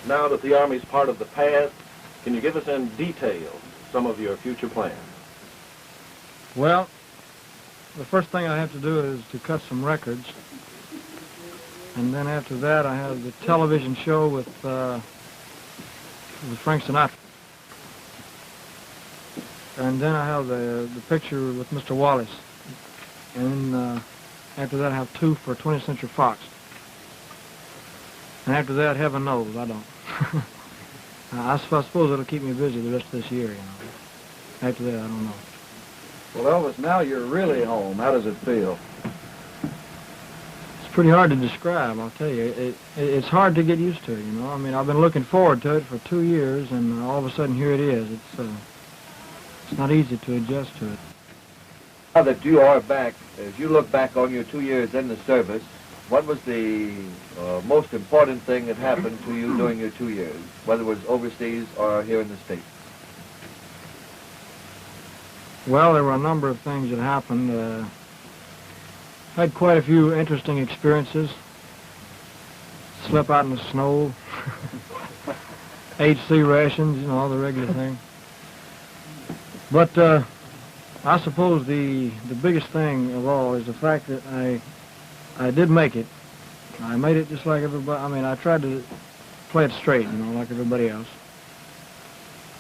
now that the Army's part of the past, can you give us in detail some of your future plans? Well, the first thing I have to do is to cut some records. And then after that, I have the television show with Frank Sinatra. And then I have the picture with Mr. Wallace. And after that, I have 2 for 20th Century Fox. And after that, heaven knows, I don't. I suppose it'll keep me busy the rest of this year, you know. After that, I don't know. Well, Elvis, now you're really home. How does it feel? It's pretty hard to describe, I'll tell you. It's hard to get used to, you know. I mean, I've been looking forward to it for 2 years, and all of a sudden, here it is. It's not easy to adjust to it. Now that you are back, as you look back on your 2 years in the service, what was the most important thing that happened to you during your 2 years, whether it was overseas or here in the States? Well, there were a number of things that happened. I had quite a few interesting experiences. Slept out in the snow, ate sea rations, you know, all the regular thing. But I suppose the biggest thing of all is the fact that I did make it. I made it just like everybody. I mean, I tried to play it straight, you know, like everybody else.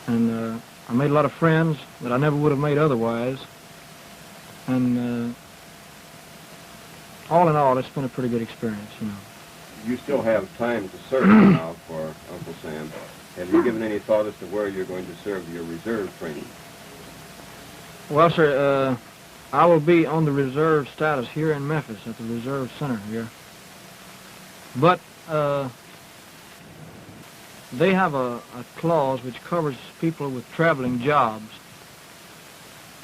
And I made a lot of friends that I never would have made otherwise. And all in all, it's been a pretty good experience, you know. You still have time to serve now for Uncle Sam. Have you given any thought as to where you're going to serve your reserve training? Well, sir, I will be on the reserve status here in Memphis at the Reserve Center here. But they have a clause which covers people with traveling jobs.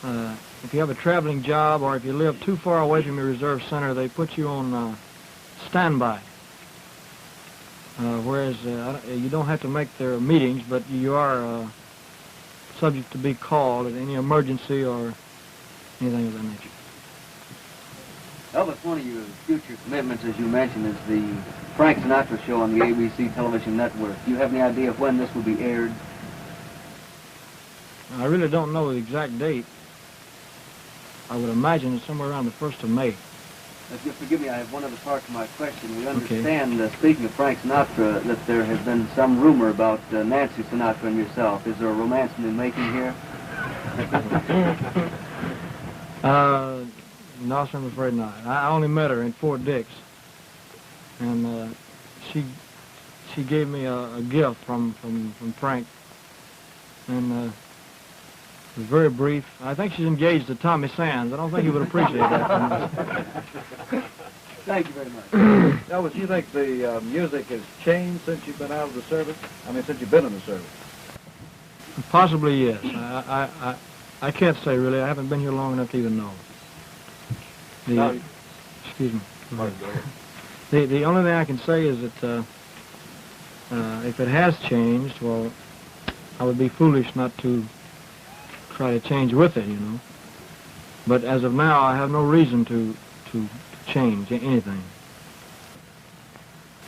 If you have a traveling job or if you live too far away from your reserve center, they put you on standby. Whereas you don't have to make their meetings, but you are subject to be called at any emergency or anything of that nature. Elvis, one of your future commitments, as you mentioned, is the Frank Sinatra show on the ABC television network. Do you have any idea of when this will be aired? I really don't know the exact date. I would imagine it's somewhere around the 1st of May. If you'll forgive me, I have one other part to my question. We understand, speaking of Frank Sinatra, that there has been some rumor about Nancy Sinatra and yourself. Is there a romance in the making here? No, sir, I'm afraid not. I only met her in Fort Dix, and she gave me a gift from Frank, and it was very brief. I think she's engaged to Tommy Sands. I don't think he would appreciate that. Thank you very much. Elvis, you think the music has changed since you've been out of the service? I mean, since you've been in the service? Possibly, yes. I can't say, really. I haven't been here long enough to even know. Excuse me. The only thing I can say is that if it has changed, well, I would be foolish not to try to change with it, you know. But as of now, I have no reason to change anything.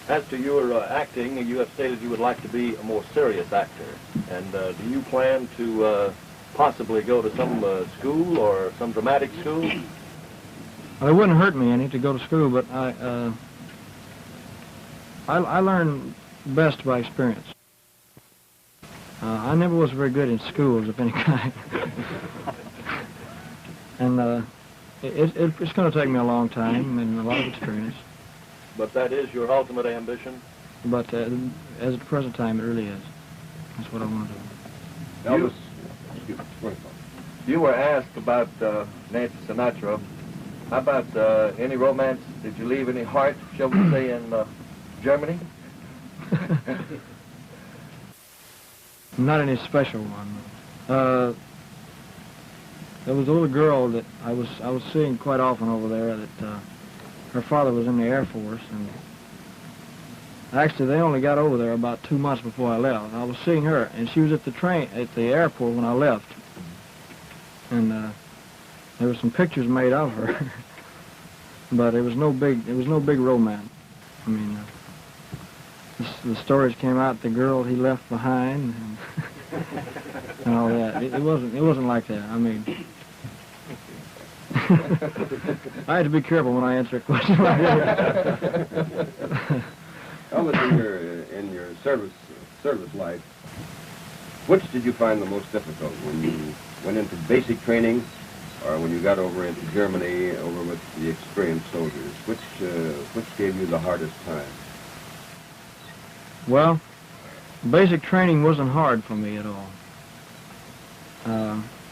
As to your acting, you have stated you would like to be a more serious actor. And do you plan to possibly go to some school or some dramatic school? Well, it wouldn't hurt me any to go to school, but I learn best by experience. I never was very good in schools of any kind. And it's going to take me a long time and a lot of experience. But that is your ultimate ambition? But as at the present time, it really is. That's what I want to do. Elvis, you were asked about Nancy Sinatra. How about any romance? Did you leave any heart, shall we say, in Germany? Not any special one. There was a little girl that I was seeing quite often over there. That her father was in the Air Force, and actually they only got over there about 2 months before I left. I was seeing her, and she was at the airport when I left, and there were some pictures made of her, but it was no big romance. I mean, the stories came out, the girl he left behind, and all that. It wasn't like that. I mean, I had to be careful when I answer a question like that. Elvis, in your service life, which did you find the most difficult when you went into basic training, or when you got over into Germany, over with the experienced soldiers? Which gave you the hardest time? Well, basic training wasn't hard for me at all.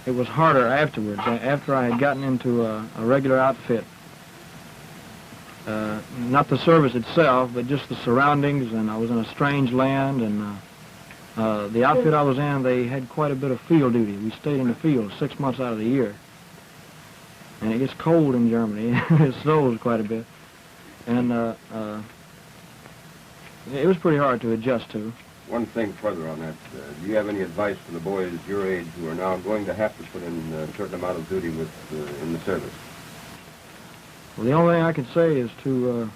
It was harder afterwards, after I had gotten into a regular outfit. Not the service itself, but just the surroundings, and I was in a strange land, and the outfit I was in, they had quite a bit of field duty. We stayed in the field 6 months out of the year. And it gets cold in Germany. It snows quite a bit. And it was pretty hard to adjust to. One thing further on that, do you have any advice for the boys your age who are now going to have to put in a certain amount of duty in the service? Well, the only thing I can say is to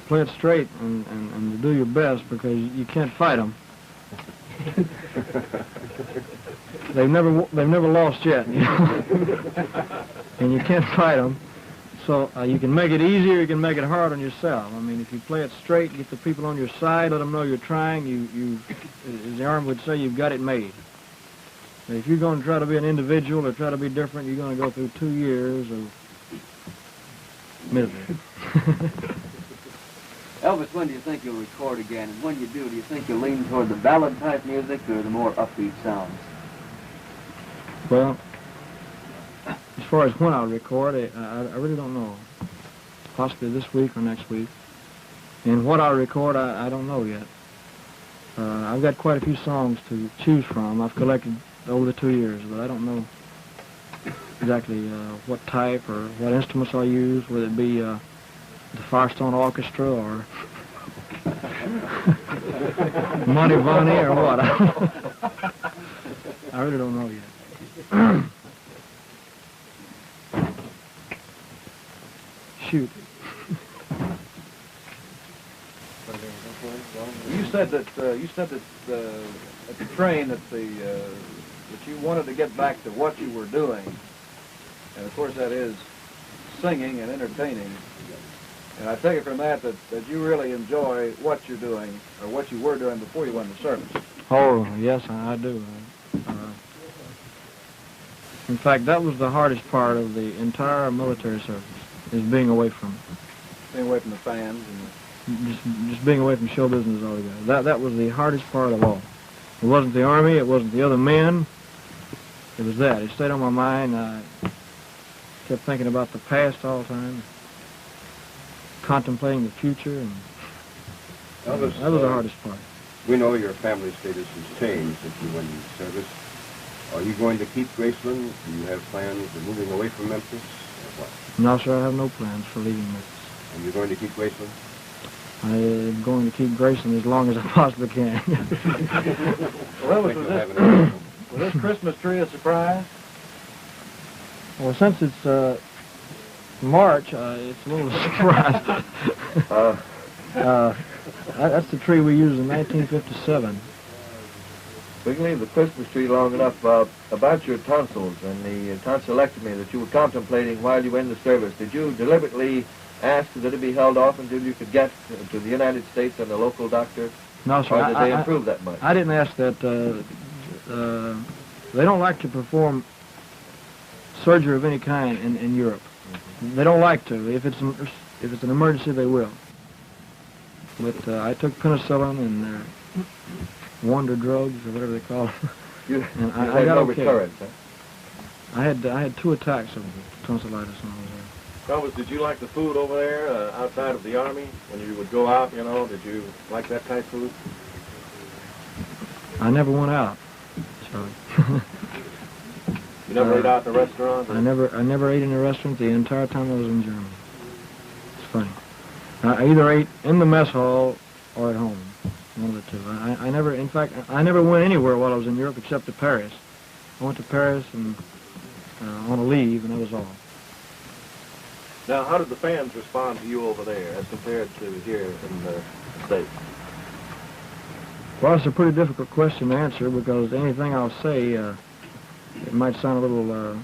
play it straight and to do your best, because you can't fight them. They've never lost yet, you know? And you can't fight them. So you can make it easy, or you can make it hard on yourself. I mean, if you play it straight, get the people on your side, let them know you're trying, you as the Army would say, you've got it made. But if you're going to try to be an individual or try to be different, you're going to go through 2 years of misery. Elvis, when do you think you'll record again? And when you do you think you'll lean toward the ballad-type music or the more upbeat sounds? Well, as far as when I'll record, I really don't know. Possibly this week or next week. And what I'll record, I don't know yet. I've got quite a few songs to choose from. I've collected over the 2 years, but I don't know exactly what type or what instruments I'll use, whether it be the Firestone Orchestra or Monty Bunny or what. I really don't know yet. Shoot. You said that at the train that you wanted to get back to what you were doing, and of course that is singing and entertaining. And I take it from that you really enjoy what you're doing, or what you were doing before you went to service. Oh yes, I do. In fact, that was the hardest part of the entire military service, is being away from it. Being away from the fans and just being away from show business altogether. That was the hardest part of all. It wasn't the Army, it wasn't the other men. It was that. It stayed on my mind. I kept thinking about the past all the time, contemplating the future, and Elvis, that was the hardest part. We know your family status has changed since you went into service. Are you going to keep Graceland? Do you have plans of moving away from Memphis, or what? No, sir, I have no plans for leaving Memphis. And you're going to keep Graceland? I'm going to keep Graceland as long as I possibly can. Well, was this Christmas tree a surprise? Well, since it's March, it's a little surprise. That's the tree we used in 1957. We can leave the Christmas tree long enough. About your tonsils and the tonsillectomy that you were contemplating while you were in the service, did you deliberately ask that it be held off until you could get to the United States and a local doctor? No, sir. Or did they improve that much? I didn't ask that. They don't like to perform surgery of any kind in Europe. They don't like to. If it's an emergency, they will. But I took penicillin and wonder drugs, or whatever they call it. And I got no recurrence, huh? I had 2 attacks of tonsillitis when I was there. Elvis, did you like the food over there outside of the Army? When you would go out, you know, did you like that type of food? I never went out, Charlie. You never ate out in a restaurant? I never ate in a restaurant the entire time I was in Germany. It's funny. I either ate in the mess hall or at home. One of the two. I never, in fact, I never went anywhere while I was in Europe except to Paris. I went to Paris and on a leave, and that was all. Now, how did the fans respond to you over there as compared to here in the States? Well, it's a pretty difficult question to answer because anything I'll say, it might sound a little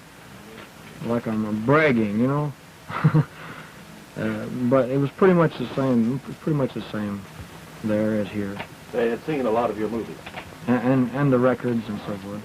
like I'm bragging, you know. But it was pretty much the same there as here. They had seen a lot of your movies. And the records and so forth.